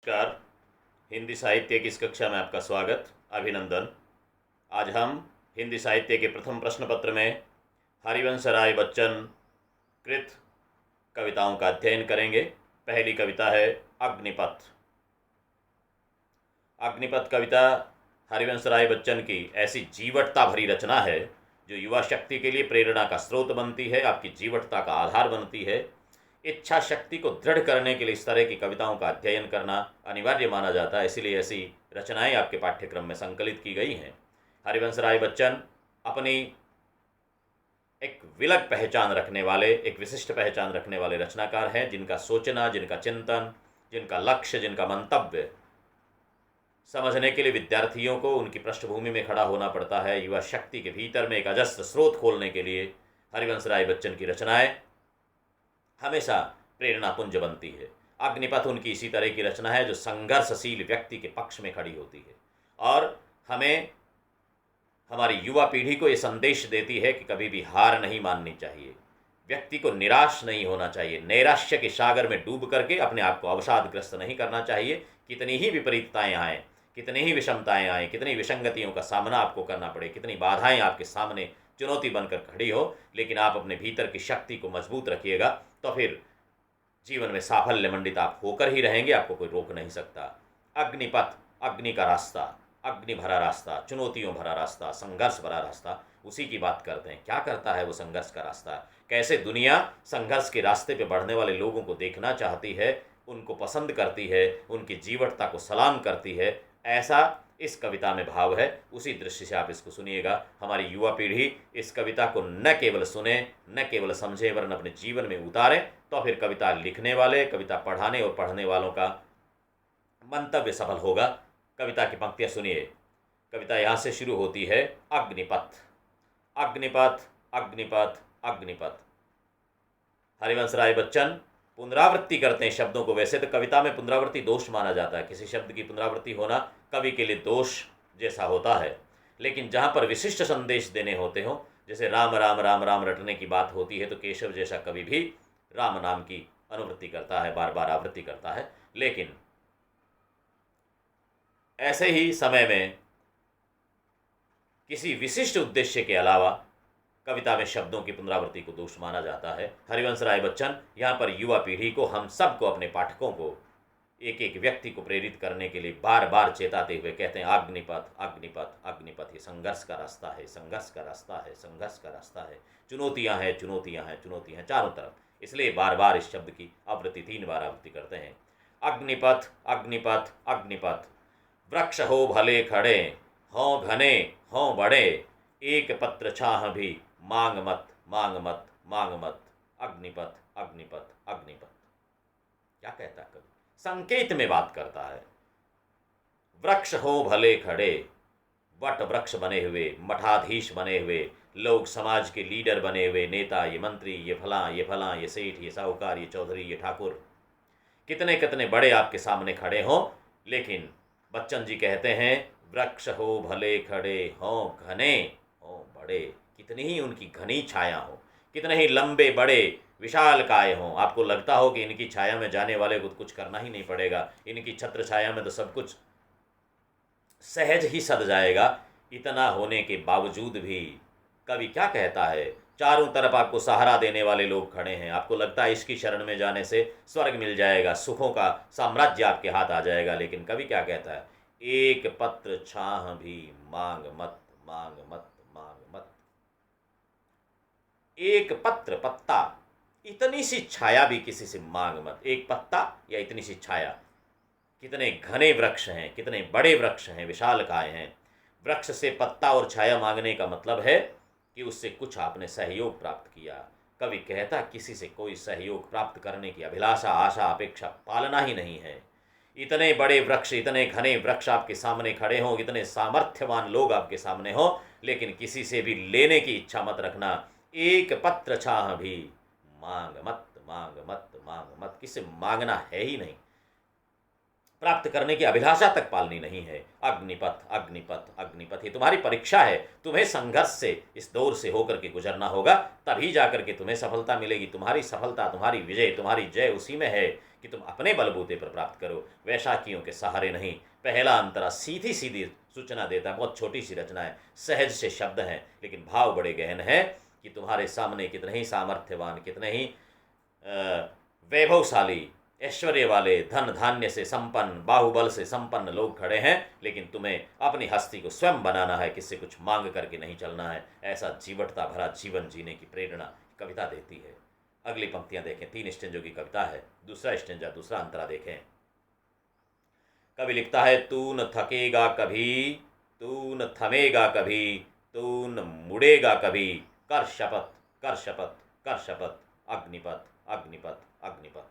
नमस्कार। हिंदी साहित्य की इस कक्षा में आपका स्वागत, अभिनंदन। आज हम हिंदी साहित्य के प्रथम प्रश्न पत्र में हरिवंश राय बच्चन कृत कविताओं का अध्ययन करेंगे। पहली कविता है अग्निपथ। अग्निपथ कविता हरिवंश राय बच्चन की ऐसी जीवटता भरी रचना है जो युवा शक्ति के लिए प्रेरणा का स्रोत बनती है, आपकी जीवटता का आधार बनती है। इच्छा शक्ति को दृढ़ करने के लिए इस तरह की कविताओं का अध्ययन करना अनिवार्य माना जाता है, इसीलिए ऐसी रचनाएं आपके पाठ्यक्रम में संकलित की गई हैं। हरिवंश राय बच्चन अपनी एक विलग पहचान रखने वाले, एक विशिष्ट पहचान रखने वाले रचनाकार हैं, जिनका सोचना, जिनका चिंतन, जिनका लक्ष्य, जिनका मंतव्य समझने के लिए विद्यार्थियों को उनकी पृष्ठभूमि में खड़ा होना पड़ता है। युवा शक्ति के भीतर में एक अजस्र स्रोत खोलने के लिए हरिवंश राय बच्चन की रचनाएं हमेशा प्रेरणापुंज बनती है। अग्निपथ उनकी इसी तरह की रचना है जो संघर्षशील व्यक्ति के पक्ष में खड़ी होती है और हमें, हमारी युवा पीढ़ी को ये संदेश देती है कि कभी भी हार नहीं माननी चाहिए, व्यक्ति को निराश नहीं होना चाहिए, नैराश्य के सागर में डूब करके अपने आप को अवसादग्रस्त नहीं करना चाहिए। कितनी ही विपरीतताएं आएँ, कितनी ही विषमताएं आएँ, कितनी विसंगतियों का सामना आपको करना पड़े, कितनी बाधाएं आपके सामने चुनौती बनकर खड़ी हो, लेकिन आप अपने भीतर की शक्ति को मजबूत रखिएगा तो फिर जीवन में साफल्य मंडित आप होकर ही रहेंगे, आपको कोई रोक नहीं सकता। अग्निपथ, अग्नि का रास्ता, अग्नि भरा रास्ता, चुनौतियों भरा रास्ता, संघर्ष भरा रास्ता, उसी की बात करते हैं। क्या करता है वो संघर्ष का रास्ता? कैसे दुनिया संघर्ष के रास्ते पे बढ़ने वाले लोगों को देखना चाहती है, उनको पसंद करती है, उनकी जीवटता को सलाम करती है, ऐसा इस कविता में भाव है। उसी दृष्टि से आप इसको सुनिएगा। हमारी युवा पीढ़ी इस कविता को न केवल सुने, न केवल समझे, वरन अपने जीवन में उतारें, तो फिर कविता लिखने वाले, कविता पढ़ाने और पढ़ने वालों का मंतव्य सफल होगा। कविता की पंक्तियां सुनिए। कविता यहाँ से शुरू होती है, अग्निपथ, अग्निपथ, अग्निपथ, अग्निपथ। हरिवंश राय बच्चन पुनरावृत्ति करते हैं शब्दों को। वैसे तो कविता में पुनरावृत्ति दोष माना जाता है, किसी शब्द की पुनरावृत्ति होना कवि के लिए दोष जैसा होता है, लेकिन जहाँ पर विशिष्ट संदेश देने होते हों, जैसे राम राम राम राम रटने की बात होती है, तो केशव जैसा कवि भी राम नाम की अनुवृत्ति करता है, बार बार आवृत्ति करता है। लेकिन ऐसे ही समय में किसी विशिष्ट उद्देश्य के अलावा कविता में शब्दों की पुनरावृत्ति को दोष माना जाता है। हरिवंश राय बच्चन यहाँ पर युवा पीढ़ी को, हम सबको, अपने पाठकों को, एक एक व्यक्ति को प्रेरित करने के लिए बार बार चेताते हुए कहते हैं, अग्निपथ, अग्निपथ, अग्निपथ। ये संघर्ष का रास्ता है, संघर्ष का रास्ता है, संघर्ष का रास्ता है। चुनौतियाँ हैं, चुनौतियाँ हैं, चुनौतियाँ हैं चारों तरफ। इसलिए बार बार इस शब्द की आवृत्ति 3 बार आवृत्ति करते हैं। अग्निपथ, अग्निपथ, अग्निपथ। वृक्ष हो भले खड़े, हों घने, हों बड़े, एक पत्र छाह भी मांग मत, मांग मत, मांग मत। अग्निपथ, अग्निपथ, अग्निपथ। क्या कहता कवि? संकेत में बात करता है। वृक्ष हो भले खड़े, वट वृक्ष बने हुए, मठाधीश बने हुए, लोग समाज के लीडर बने हुए, नेता, ये मंत्री, ये फलां, ये फलां, ये सेठ, ये साहूकार, ये चौधरी, ये ठाकुर, कितने कितने बड़े आपके सामने खड़े हों, लेकिन बच्चन जी कहते हैं, वृक्ष हो भले खड़े, हों घने, हों बड़े। कितनी ही उनकी घनी छाया हो, कितने ही लंबे बड़े विशाल काय हों, आपको लगता हो कि इनकी छाया में जाने वाले को कुछ करना ही नहीं पड़ेगा, इनकी छत्र छाया में तो सब कुछ सहज ही सद जाएगा। इतना होने के बावजूद भी कवि क्या कहता है? चारों तरफ आपको सहारा देने वाले लोग खड़े हैं, आपको लगता है इसकी शरण में जाने से स्वर्ग मिल जाएगा, सुखों का साम्राज्य आपके हाथ आ जाएगा, लेकिन कवि क्या कहता है? एक पत्र छाह भी मांग मत, मांग मत, मांग मत। एक पत्र, पत्ता, इतनी सी छाया भी किसी से मांग मत। एक पत्ता या इतनी सी छाया। कितने घने वृक्ष हैं, कितने बड़े वृक्ष हैं, विशालकाय हैं। वृक्ष से पत्ता और छाया मांगने का मतलब है कि उससे कुछ आपने सहयोग प्राप्त किया। कवि कहता, किसी से कोई सहयोग प्राप्त करने की अभिलाषा, आशा, अपेक्षा पालना ही नहीं है। इतने बड़े वृक्ष, इतने घने वृक्ष आपके सामने खड़े हों, इतने सामर्थ्यवान लोग आपके सामने हों, लेकिन किसी से भी लेने की इच्छा मत रखना। एक पत्र छाह भी मांग मत, मांग मत, मांग मत। किसी से मांगना है ही नहीं, प्राप्त करने की अभिलाषा तक पालनी नहीं है। अग्निपथ, अग्निपथ, अग्निपथ। ये तुम्हारी परीक्षा है, तुम्हें संघर्ष से, इस दौर से होकर के गुजरना होगा, तभी जाकर के तुम्हें सफलता मिलेगी। तुम्हारी सफलता, तुम्हारी विजय, तुम्हारी जय उसी में है कि तुम अपने बलबूते पर प्राप्त करो, वैशाखियों के सहारे नहीं। पहला अंतरा सीधी सीधी सूचना देता है, बहुत छोटी सी रचना है, सहज से शब्द हैं, लेकिन भाव बड़े गहन है कि तुम्हारे सामने कितने ही सामर्थ्यवान, कितने ही वैभवशाली, ऐश्वर्य वाले, धन धान्य से संपन्न, बाहुबल से संपन्न लोग खड़े हैं, लेकिन तुम्हें अपनी हस्ती को स्वयं बनाना है, किससे कुछ मांग करके नहीं चलना है। ऐसा जीवटता भरा जीवन जीने की प्रेरणा कविता देती है। अगली पंक्तियां देखें, 3 स्टेंजों की कविता है। दूसरा स्टेंजा, दूसरा अंतरा देखें। कवि लिखता है, तू न थकेगा कभी, तू न थमेगा कभी, तू न मुड़ेगा कभी, कर शपथ, कर शपथ, कर शपथ, अग्निपथ, अग्निपथ, अग्निपथ।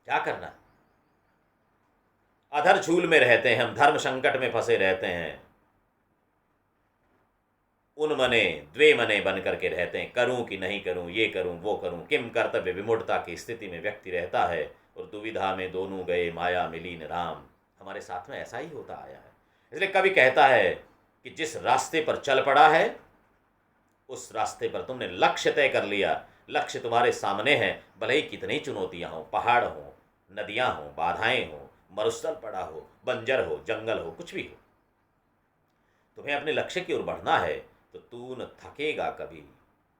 क्या करना? अधर झूल में रहते हैं हम, धर्म संकट में फंसे रहते हैं, उन मने द्वे मने बन करके रहते हैं, करूं कि नहीं करूं, ये करूं वो करूं, किम कर्तव्य विमूढ़ता की स्थिति में व्यक्ति रहता है, और दुविधा में दोनों गए माया मिली न राम। हमारे साथ में ऐसा ही होता आया है। इसलिए कवि कहता है कि जिस रास्ते पर चल पड़ा है, उस रास्ते पर तुमने लक्ष्य तय कर लिया, लक्ष्य तुम्हारे सामने है, भले ही कितनी चुनौतियां हो, पहाड़ हो, नदियां हो, बाधाएं हो, मरुस्थल पड़ा हो, बंजर हो, जंगल हो, कुछ भी हो, तुम्हें अपने लक्ष्य की ओर बढ़ना है, तो तू न थकेगा कभी।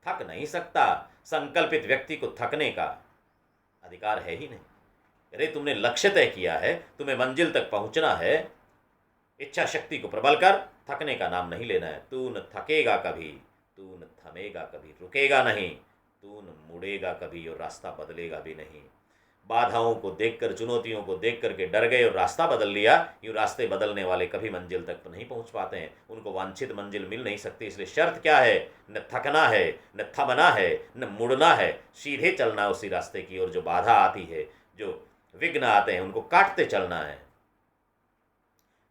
थक नहीं सकता। संकल्पित व्यक्ति को थकने का अधिकार है ही नहीं। अरे तुमने लक्ष्य तय किया है, तुम्हें मंजिल तक पहुंचना है, इच्छा शक्ति को प्रबल कर, थकने का नाम नहीं लेना है। तू न थकेगा कभी, तू न थमेगा कभी, रुकेगा नहीं, तू न मुड़ेगा कभी और रास्ता बदलेगा भी नहीं। बाधाओं को देखकर, चुनौतियों को देख करके डर गए और रास्ता बदल लिया। यूँ रास्ते बदलने वाले कभी मंजिल तक नहीं पहुंच पाते हैं, उनको वांछित मंजिल मिल नहीं सकती। इसलिए शर्त क्या है? न थकना है, न थमना है, न मुड़ना है, सीधे चलना उसी रास्ते की ओर। जो बाधा आती है, जो विघ्न आते हैं, उनको काटते चलना है।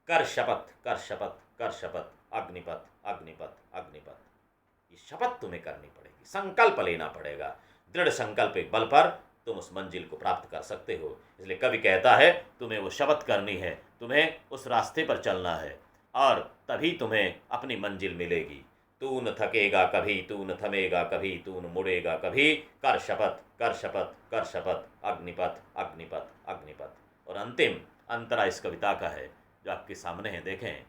कर शपथ, कर शपथ, कर शपथ, अग्निपथ, अग्निपथ, अग्निपथ। ये शपथ तुम्हें करनी पड़ेगी, संकल्प लेना पड़ेगा। दृढ़ संकल्प के बल पर तुम उस मंजिल को प्राप्त कर सकते हो। इसलिए कवि कहता है, तुम्हें वो शपथ करनी है, तुम्हें उस रास्ते पर चलना है, और तभी तुम्हें अपनी मंजिल मिलेगी। तू न थकेगा कभी, तू न थमेगा कभी, तू न मुड़ेगा कभी, कर शपथ, कर शपथ, कर शपथ, अग्निपथ, अग्निपथ, अग्निपथ। और अंतिम अंतरा इस कविता का है, जो आपके सामने है, देखें।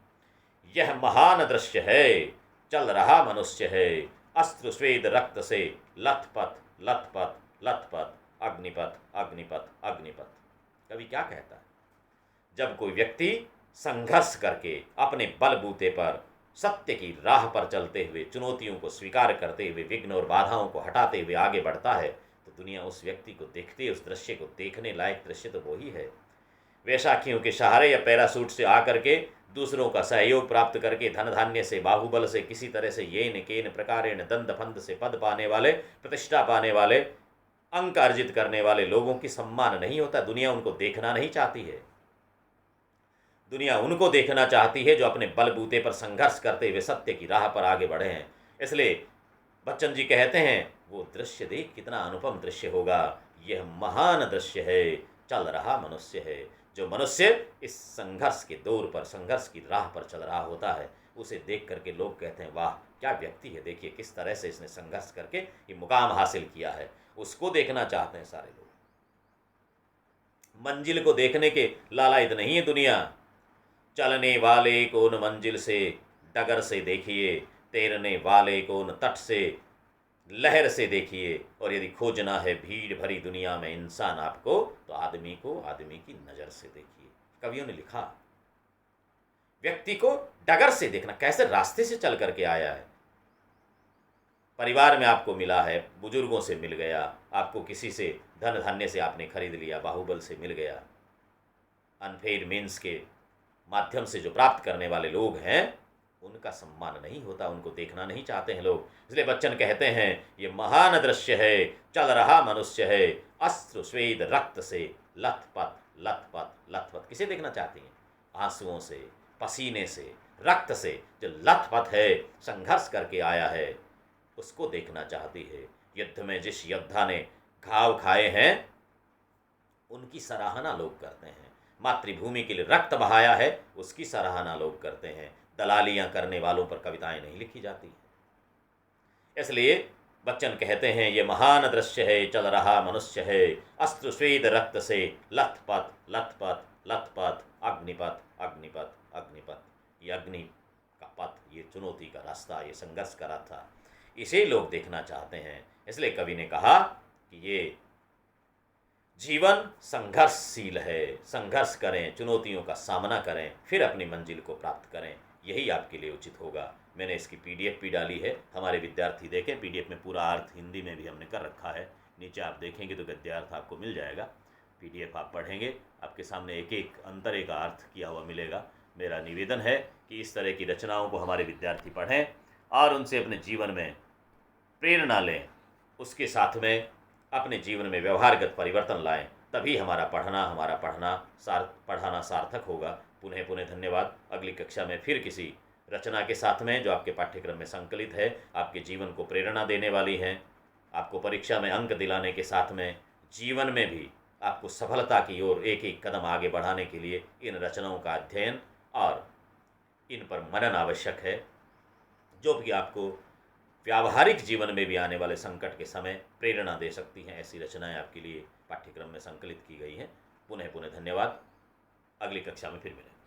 यह महान दृश्य है, चल रहा मनुष्य है, अस्त्र स्वेद रक्त से लथपथ, लथपथ, लथपथ, अग्निपथ, अग्निपथ, अग्निपथ। कवि क्या कहता है? जब कोई व्यक्ति संघर्ष करके अपने बलबूते पर सत्य की राह पर चलते हुए, चुनौतियों को स्वीकार करते हुए, विघ्न और बाधाओं को हटाते हुए आगे बढ़ता है, तो दुनिया उस व्यक्ति को देखती है। उस दृश्य को देखने लायक दृश्य तो वही है। वैशाखियों के सहारे या पैरासूट से आकर के, दूसरों का सहयोग प्राप्त करके, धन धान्य से, बाहुबल से, किसी तरह से येन केन प्रकारेण दंड फंद से पद पाने वाले, प्रतिष्ठा पाने वाले, अंक अर्जित करने वाले लोगों की सम्मान नहीं होता। दुनिया उनको देखना नहीं चाहती है। दुनिया उनको देखना चाहती है जो अपने बलबूते पर संघर्ष करते हुए सत्य की राह पर आगे बढ़े हैं। इसलिए बच्चन जी कहते हैं, वो दृश्य देख, कितना अनुपम दृश्य होगा। यह महान दृश्य है, चल रहा मनुष्य है। जो मनुष्य इस संघर्ष के दौर पर, संघर्ष की राह पर चल रहा होता है, उसे देख करके लोग कहते हैं, वाह क्या व्यक्ति है, देखिए किस तरह से इसने संघर्ष करके ये मुकाम हासिल किया है। उसको देखना चाहते हैं सारे लोग। मंजिल को देखने के लालायित नहीं है दुनिया। चलने वाले को न मंजिल से डगर से देखिए, तैरने वाले को न तट से लहर से देखिए, और यदि खोजना है भीड़ भरी दुनिया में इंसान आपको, तो आदमी को आदमी की नज़र से देखिए। कवियों ने लिखा, व्यक्ति को डगर से देखना, कैसे रास्ते से चल करके आया है। परिवार में आपको मिला है, बुजुर्गों से मिल गया, आपको किसी से धन धान्य से आपने खरीद लिया, बाहुबल से मिल गया, अनफेयर मीन्स के माध्यम से जो प्राप्त करने वाले लोग हैं, उनका सम्मान नहीं होता, उनको देखना नहीं चाहते हैं लोग। इसलिए बच्चन कहते हैं, ये महान दृश्य है, चल रहा मनुष्य है, अस्त्र स्वेद रक्त से लथपथ, लथपथ, लथपथ। किसे देखना चाहती हैं? आंसुओं से, पसीने से, रक्त से जो लथपथ है, संघर्ष करके आया है, उसको देखना चाहती है। युद्ध में जिस योद्धा ने घाव खाए हैं, उनकी सराहना लोग करते हैं। मातृभूमि के लिए रक्त बहाया है, उसकी सराहना लोग करते हैं। दलालियां करने वालों पर कविताएं नहीं लिखी जाती। इसलिए बच्चन कहते हैं, ये महान दृश्य है, चल रहा मनुष्य है, अस्त्र स्वेद रक्त से लथपथ लथपथ लथपथ, अग्निपथ अग्निपथ अग्निपथ। ये अग्नि का पथ, ये चुनौती का रास्ता, ये संघर्ष का रास्ता, इसे लोग देखना चाहते हैं। इसलिए कवि ने कहा कि ये जीवन संघर्षशील है, संघर्ष करें, चुनौतियों का सामना करें, फिर अपनी मंजिल को प्राप्त करें, यही आपके लिए उचित होगा। मैंने इसकी पीडीएफ भी डाली है, हमारे विद्यार्थी देखें। पीडीएफ में पूरा अर्थ हिंदी में भी हमने कर रखा है, नीचे आप देखेंगे तो गद्यार्थ आपको मिल जाएगा। पीडीएफ आप पढ़ेंगे, आपके सामने एक एक अंतरे का अर्थ किया हुआ मिलेगा। मेरा निवेदन है कि इस तरह की रचनाओं को हमारे विद्यार्थी पढ़ें और उनसे अपने जीवन में प्रेरणा लें, उसके साथ में अपने जीवन में व्यवहारगत परिवर्तन लाएं, तभी हमारा पढ़ाना सार्थक होगा। पुनः पुनः धन्यवाद। अगली कक्षा में फिर किसी रचना के साथ में जो आपके पाठ्यक्रम में संकलित है, आपके जीवन को प्रेरणा देने वाली हैं, आपको परीक्षा में अंक दिलाने के साथ में जीवन में भी आपको सफलता की ओर एक एक कदम आगे बढ़ाने के लिए इन रचनाओं का अध्ययन और इन पर मनन आवश्यक है, जो भी आपको व्यावहारिक जीवन में भी आने वाले संकट के समय प्रेरणा दे सकती हैं। ऐसी रचनाएं आपके लिए पाठ्यक्रम में संकलित की गई हैं। पुनः पुनः धन्यवाद। अगली कक्षा में फिर मिलेंगे।